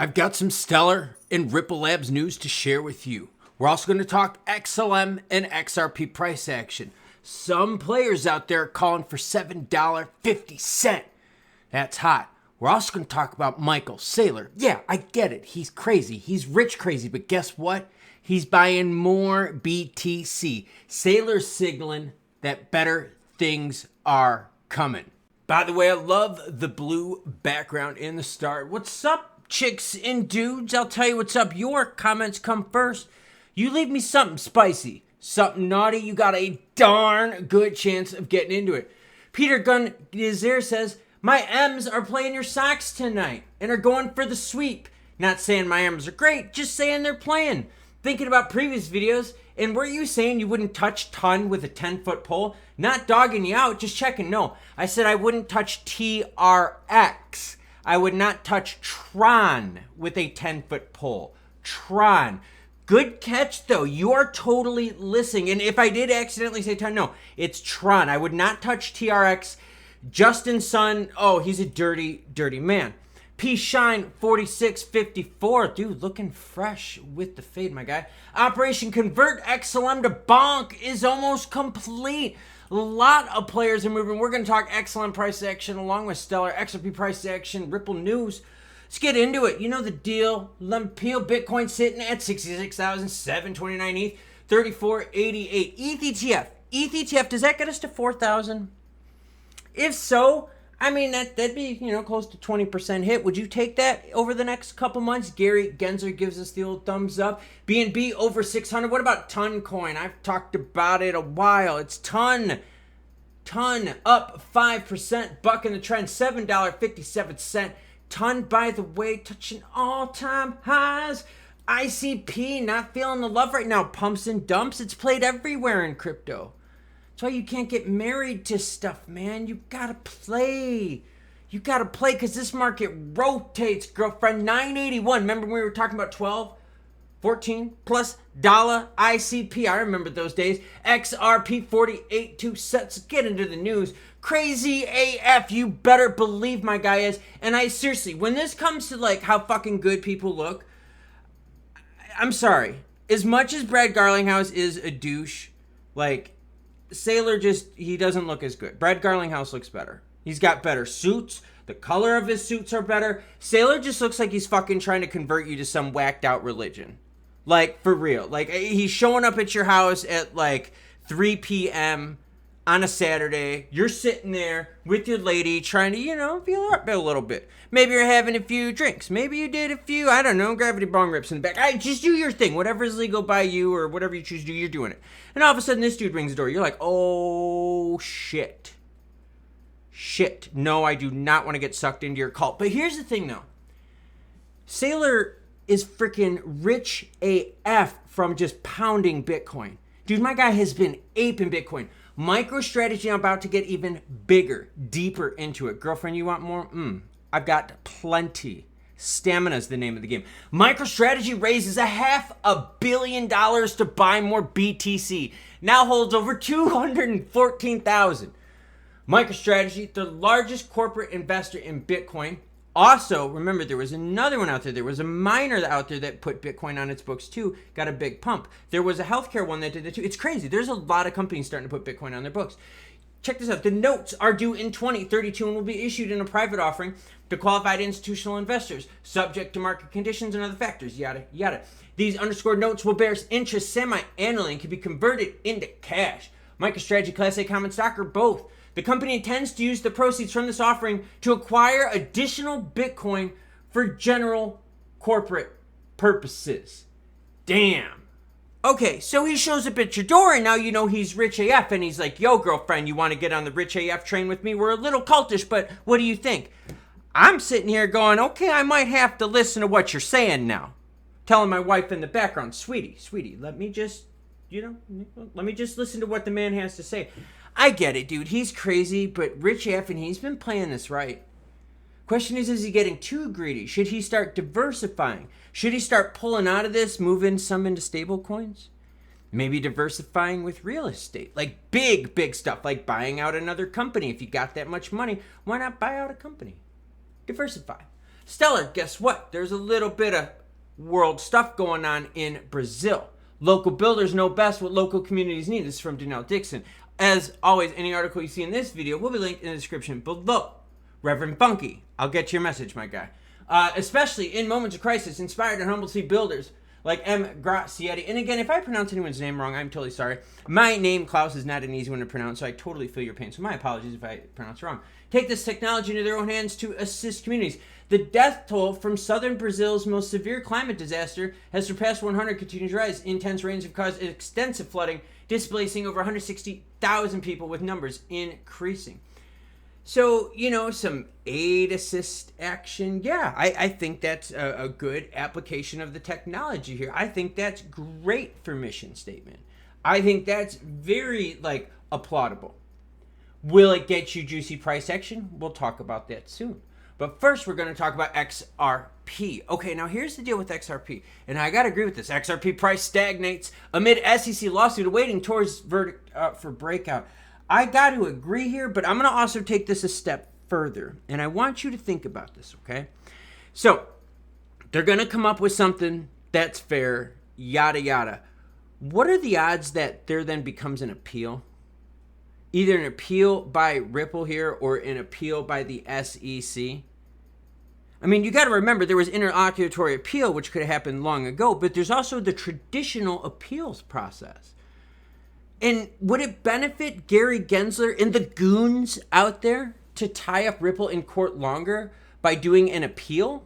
I've got some Stellar and Ripple Labs news to share with you. We're also going to talk XLM and XRP price action. Some players out there are calling for $7.50. That's hot. We're also going to talk about Saylor. Yeah, I get it. He's crazy. He's rich crazy. But guess what? He's buying more BTC. Saylor's signaling that better things are coming. By the way, I love the blue background in the start. What's up, chicks and dudes? I'll tell you what's up. Your comments come first. You leave me something spicy, something naughty, you got a darn good chance of getting into it. Peter Gunn is there, says, my M's are playing your Sox tonight and are going for the sweep. Not saying my M's are great, just saying they're playing. Thinking about previous videos, and were you saying you wouldn't touch ton with a 10-foot pole? Not dogging you out, just checking. No, I said I wouldn't touch TRX. I would not touch Tron with a 10-foot pole. Tron. Good catch, though. You are totally listening. And if I did accidentally say Tron, no, it's Tron. I would not touch TRX. Justin Sun, oh, he's a dirty, dirty man. P Shine 4654, dude, looking fresh with the fade, my guy. Operation Convert XLM to Bonk is almost complete. A lot of players are moving. We're going to talk XLM price action along with Stellar, XRP price action, Ripple news. Let's get into it. You know the deal. Peel Bitcoin sitting at 66,729 ETH, 3488. ETH ETF. ETH ETF, does that get us to 4,000? If so, I mean, that'd be, close to 20% hit. Would you take that over the next couple months? Gary Genzer gives us the old thumbs up. BNB over 600. What about Ton Coin? I've talked about it a while. It's Ton up 5%. Buck in the trend, $7.57. Ton, by the way, touching all-time highs. ICP, not feeling the love right now. Pumps and dumps. It's played everywhere in crypto. That's why you can't get married to stuff, man. You gotta play. You gotta play because this market rotates, girlfriend. 981. Remember when we were talking about 12, 14 plus dollar ICP? I remember those days. XRP 48 2 cents. Get into the news. Crazy AF. You better believe my guy is. And I seriously, when this comes to like how fucking good people look, I'm sorry. As much as Brad Garlinghouse is a douche, like, Saylor he doesn't look as good. Brad Garlinghouse looks better. He's got better suits. The color of his suits are better. Saylor just looks like he's fucking trying to convert you to some whacked out religion. Like, for real. Like, he's showing up at your house at like 3 p.m. on a Saturday. You're sitting there with your lady trying to, feel up a little bit. Maybe you're having a few drinks. Maybe you did a few, I don't know, gravity bong rips in the back. Just do your thing. Whatever is legal by you or whatever you choose to do, you're doing it. And all of a sudden, this dude rings the door. You're like, oh, shit. Shit. No, I do not want to get sucked into your cult. But here's the thing, though. Saylor is freaking rich AF from just pounding Bitcoin. Dude, my guy has been aping Bitcoin. MicroStrategy, I'm about to get even bigger, deeper into it. Girlfriend, you want more? I've got plenty. Stamina is the name of the game. MicroStrategy raises $500 million to buy more BTC. Now holds over 214,000. MicroStrategy, the largest corporate investor in Bitcoin. Also, remember, there was another one out there. There was a miner out there that put Bitcoin on its books too, got a big pump. There was a healthcare one that did it too. It's crazy. There's a lot of companies starting to put Bitcoin on their books. Check this out. The notes are due in 2032 and will be issued in a private offering to qualified institutional investors, subject to market conditions and other factors, yada, yada. These underscored notes will bear interest semi-annually and can be converted into cash. MicroStrategy, Class A common stock, or both. The company intends to use the proceeds from this offering to acquire additional Bitcoin for general corporate purposes. Damn. Okay, so he shows up at your door and now you know he's rich AF and he's like, yo, girlfriend, you want to get on the rich AF train with me? We're a little cultish, but what do you think? I'm sitting here going, okay, I might have to listen to what you're saying now. Telling my wife in the background, sweetie, let me just listen to what the man has to say. I get it, dude. He's crazy, but Rich F, and he's been playing this right. Question is he getting too greedy? Should he start diversifying? Should he start pulling out of this, moving some into stable coins? Maybe diversifying with real estate, like big stuff, like buying out another company. If you got that much money, why not buy out a company? Diversify. Stellar, guess what? There's a little bit of world stuff going on in Brazil. Local builders know best what local communities need. This is from Donnell Dixon. As always, any article you see in this video will be linked in the description below. Reverend Funky, I'll get your message, my guy. Especially in moments of crisis, inspired and humble to see builders like M. Gracieti. And again, if I pronounce anyone's name wrong, I'm totally sorry. My name, Klaus, is not an easy one to pronounce, so I totally feel your pain. So my apologies if I pronounce it wrong. Take this technology into their own hands to assist communities. The death toll from southern Brazil's most severe climate disaster has surpassed 100, continues to rise. Intense rains have caused extensive flooding, displacing over 160,000 people, with numbers increasing. So, some aid assist action. Yeah, I think that's a good application of the technology here. I think that's great for mission statement. I think that's very, applaudable. Will it get you juicy price action? We'll talk about that soon. But first, we're going to talk about XRP. Okay, now here's the deal with XRP. And I got to agree with this. XRP price stagnates amid SEC lawsuit awaiting towards verdict for breakout. I got to agree here, but I'm going to also take this a step further. And I want you to think about this, okay? So, they're going to come up with something that's fair, yada, yada. What are the odds that there then becomes an appeal? Either an appeal by Ripple here or an appeal by the SEC. I mean, you got to remember there was interlocutory appeal, which could have happened long ago, but there's also the traditional appeals process. And would it benefit Gary Gensler and the goons out there to tie up Ripple in court longer by doing an appeal?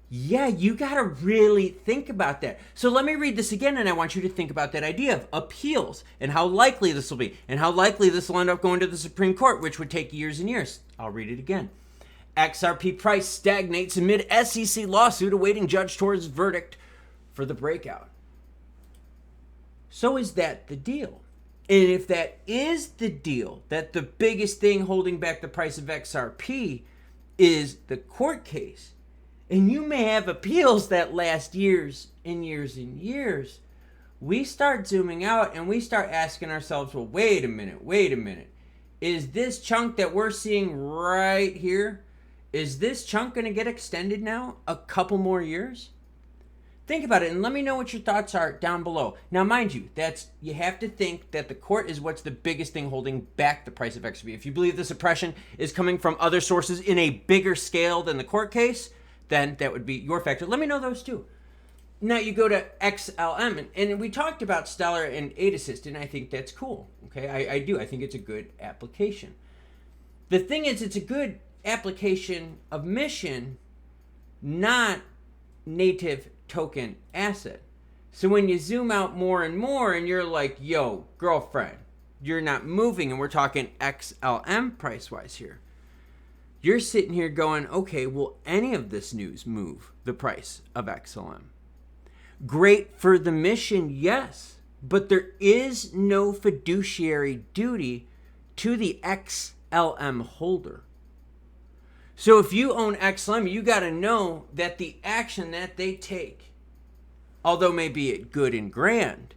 Yeah, you got to really think about that. So let me read this again, and I want you to think about that idea of appeals and how likely this will be, and how likely this will end up going to the Supreme Court, which would take years and years. I'll read it again. XRP price stagnates amid SEC lawsuit awaiting judge towards verdict for the breakout. So is that the deal? And if that is the deal, that the biggest thing holding back the price of XRP is the court case, and you may have appeals that last years and years and years, we start zooming out and we start asking ourselves, well, wait a minute. Is this chunk that we're seeing right here, is this chunk going to get extended now a couple more years? Think about it and let me know what your thoughts are down below. Now, mind you, you have to think that the court is what's the biggest thing holding back the price of XRP. If you believe the suppression is coming from other sources in a bigger scale than the court case, then that would be your factor. Let me know those too. Now you go to XLM, and we talked about Stellar and Aid Assist, and I think that's cool. Okay, I do. I think it's a good application. The thing is, it's a good application of mission, not native token asset. So when you zoom out more and more, and you're like, yo, girlfriend, you're not moving, and we're talking XLM price-wise here. You're sitting here going, okay, will any of this news move the price of XLM? Great for the mission, yes, but there is no fiduciary duty to the XLM holder. So if you own XLM, you got to know that the action that they take, although maybe it good and grand,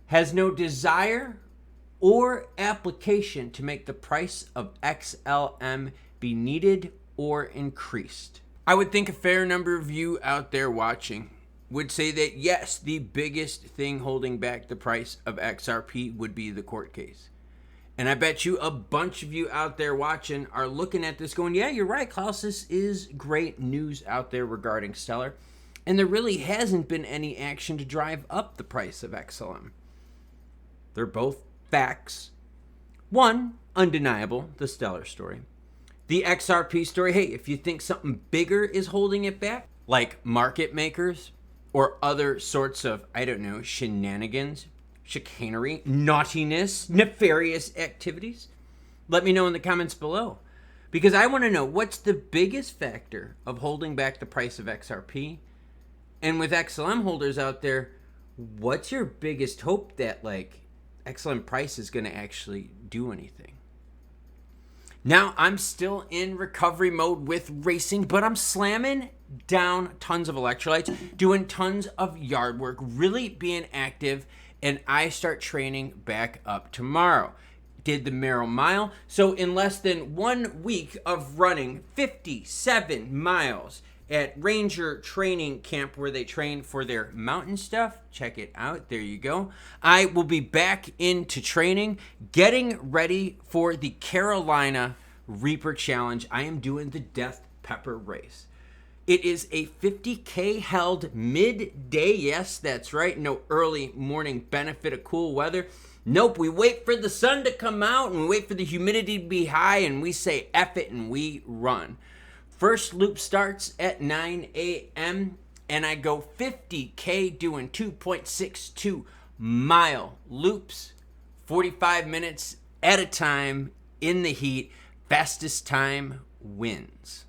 has no desire or application to make the price of XLM be needed or increased. I would think a fair number of you out there watching would say that yes, the biggest thing holding back the price of XRP would be the court case. And I bet you a bunch of you out there watching are looking at this going, yeah, you're right, Klaus, this is great news out there regarding Stellar. And there really hasn't been any action to drive up the price of XLM. They're both facts. One, undeniable, the Stellar story. The XRP story, hey, if you think something bigger is holding it back, like market makers or other sorts of, shenanigans, chicanery, naughtiness, nefarious activities, let me know in the comments below. Because I want to know what's the biggest factor of holding back the price of XRP. And with XLM holders out there, what's your biggest hope that XLM price is going to actually do anything? Now, I'm still in recovery mode with racing, but I'm slamming down tons of electrolytes, doing tons of yard work, really being active, and I start training back up tomorrow. did the Merrill Mile. So in less than 1 week of running 57 miles at Ranger Training Camp, where they train for their mountain stuff, check it out, there you go, I will be back into training, getting ready for the Carolina Reaper Challenge. I am doing the Death Pepper Race. It is a 50K held midday. Yes, that's right. No early morning benefit of cool weather. Nope, we wait for the sun to come out and we wait for the humidity to be high and we say F it and we run. First loop starts at 9 a.m. and I go 50K doing 2.62 mile loops, 45 minutes at a time in the heat. Fastest time wins.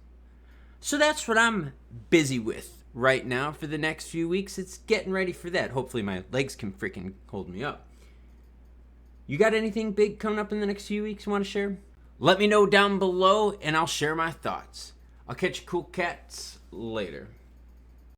So that's what I'm busy with right now for the next few weeks. It's getting ready for that. Hopefully my legs can freaking hold me up. You got anything big coming up in the next few weeks you want to share? Let me know down below and I'll share my thoughts. I'll catch you cool cats later.